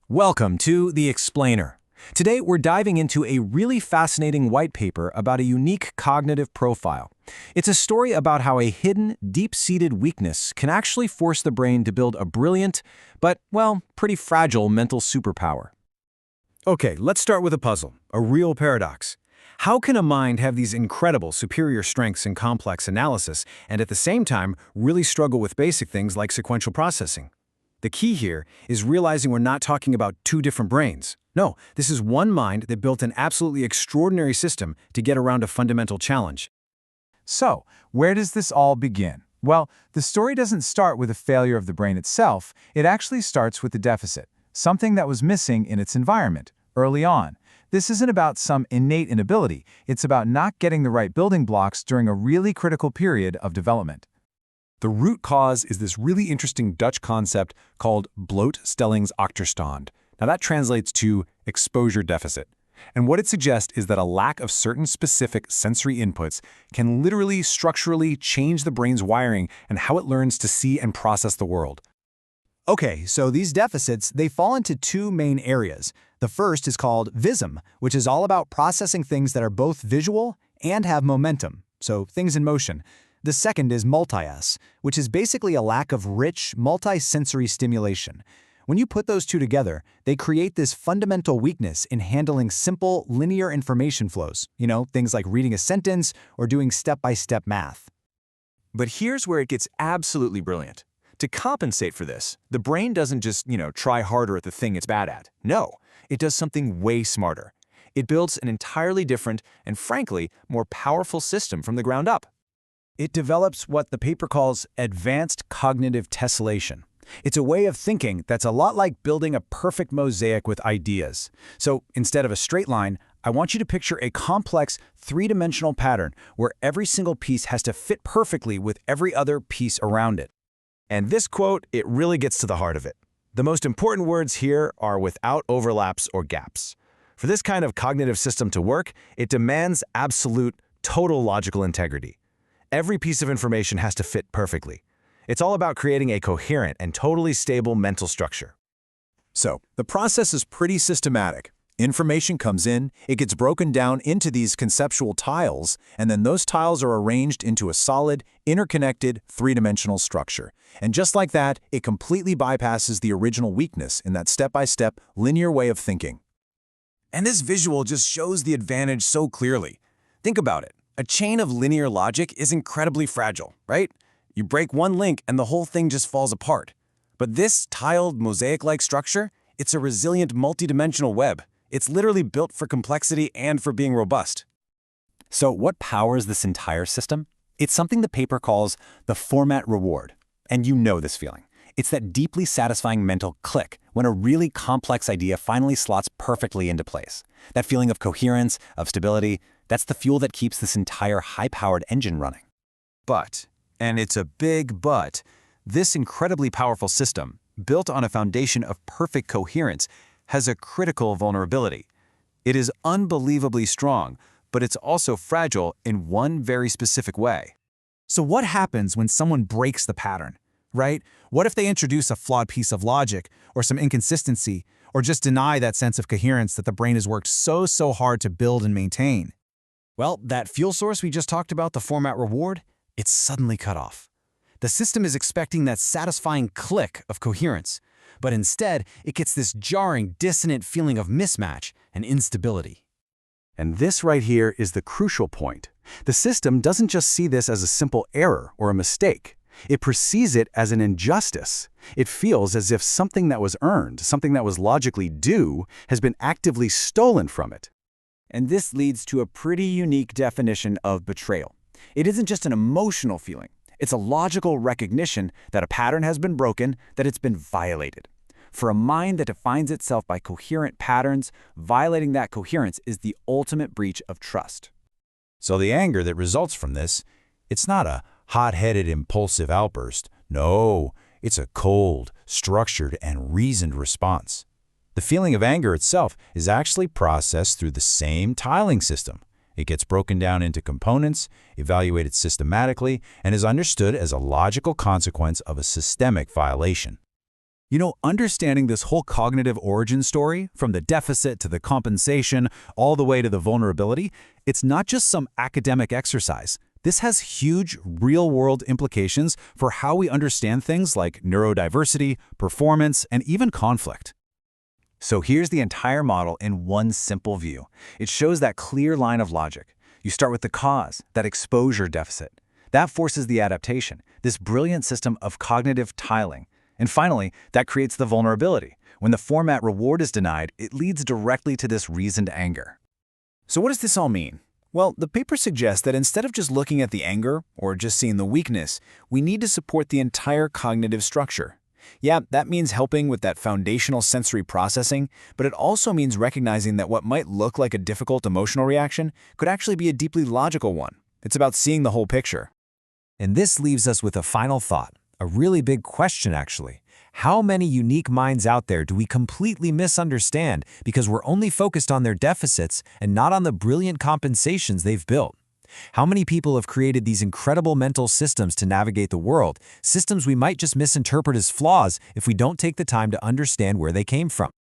Welcome to The Explainer. Today, we're diving into a really fascinating white paper about a unique cognitive profile. It's a story about how a hidden, deep-seated weakness can actually force the brain to build a brilliant, but, well, pretty fragile mental superpower. Okay, let's start with a puzzle, a real paradox. How can a mind have these incredible superior strengths in complex analysis and at the same time really struggle with basic things like sequential processing? The key here is realizing we're not talking about two different brains. No, this is one mind that built an absolutely extraordinary system to get around a fundamental challenge. So, where does this all begin? Well, the story doesn't start with a failure of the brain itself. It actually starts with a deficit, something that was missing in its environment, early on. This isn't about some innate inability. It's about not getting the right building blocks during a really critical period of development. The root cause is this really interesting Dutch concept called blootstellingsachterstand. Now that translates to exposure deficit. And what it suggests is that a lack of certain specific sensory inputs can literally structurally change the brain's wiring and how it learns to see and process the world. Okay, so these deficits, they fall into two main areas. The first is called vism, which is all about processing things that are both visual and have momentum, so things in motion. The second is multi-S, which is basically a lack of rich, multi-sensory stimulation. When you put those two together, they create this fundamental weakness in handling simple, linear information flows. Things like reading a sentence or doing step-by-step math. But here's where it gets absolutely brilliant. To compensate for this, the brain doesn't just, try harder at the thing it's bad at. No, it does something way smarter. It builds an entirely different and, frankly, more powerful system from the ground up. It develops what the paper calls advanced cognitive tessellation. It's a way of thinking that's a lot like building a perfect mosaic with ideas. So instead of a straight line, I want you to picture a complex, three-dimensional pattern where every single piece has to fit perfectly with every other piece around it. And this quote, it really gets to the heart of it. The most important words here are without overlaps or gaps. For this kind of cognitive system to work, it demands absolute, total logical integrity. Every piece of information has to fit perfectly. It's all about creating a coherent and totally stable mental structure. So, the process is pretty systematic. Information comes in, it gets broken down into these conceptual tiles, and then those tiles are arranged into a solid, interconnected, three-dimensional structure. And just like that, it completely bypasses the original weakness in that step-by-step, linear way of thinking. And this visual just shows the advantage so clearly. Think about it. A chain of linear logic is incredibly fragile, right? You break one link and the whole thing just falls apart. But this tiled, mosaic-like structure, it's a resilient, multidimensional web. It's literally built for complexity and for being robust. So what powers this entire system? It's something the paper calls the format reward. And you know this feeling. It's that deeply satisfying mental click when a really complex idea finally slots perfectly into place. That feeling of coherence, of stability, that's the fuel that keeps this entire high-powered engine running. But, and it's a big but, this incredibly powerful system, built on a foundation of perfect coherence, has a critical vulnerability. It is unbelievably strong, but it's also fragile in one very specific way. So what happens when someone breaks the pattern, right? What if they introduce a flawed piece of logic or some inconsistency, or just deny that sense of coherence that the brain has worked so hard to build and maintain? Well, that fuel source we just talked about, the format reward, it's suddenly cut off. The system is expecting that satisfying click of coherence, but instead, it gets this jarring, dissonant feeling of mismatch and instability. And this right here is the crucial point. The system doesn't just see this as a simple error or a mistake. It perceives it as an injustice. It feels as if something that was earned, something that was logically due, has been actively stolen from it. And this leads to a pretty unique definition of betrayal. It isn't just an emotional feeling. It's a logical recognition that a pattern has been broken, that it's been violated. For a mind that defines itself by coherent patterns, violating that coherence is the ultimate breach of trust. So the anger that results from this, it's not a hot-headed, impulsive outburst. No, it's a cold, structured, and reasoned response. The feeling of anger itself is actually processed through the same tiling system. It gets broken down into components, evaluated systematically, and is understood as a logical consequence of a systemic violation. You know, understanding this whole cognitive origin story, from the deficit to the compensation, all the way to the vulnerability, it's not just some academic exercise. This has huge, real-world implications for how we understand things like neurodiversity, performance, and even conflict. So here's the entire model in one simple view. It shows that clear line of logic. You start with the cause, that exposure deficit. That forces the adaptation, this brilliant system of cognitive tiling. And finally, that creates the vulnerability. When the format reward is denied, it leads directly to this reasoned anger. So what does this all mean? Well, the paper suggests that instead of just looking at the anger or just seeing the weakness, we need to support the entire cognitive structure. Yeah, that means helping with that foundational sensory processing, but it also means recognizing that what might look like a difficult emotional reaction could actually be a deeply logical one. It's about seeing the whole picture. And this leaves us with a final thought, a really big question actually. How many unique minds out there do we completely misunderstand because we're only focused on their deficits and not on the brilliant compensations they've built? How many people have created these incredible mental systems to navigate the world, systems we might just misinterpret as flaws if we don't take the time to understand where they came from?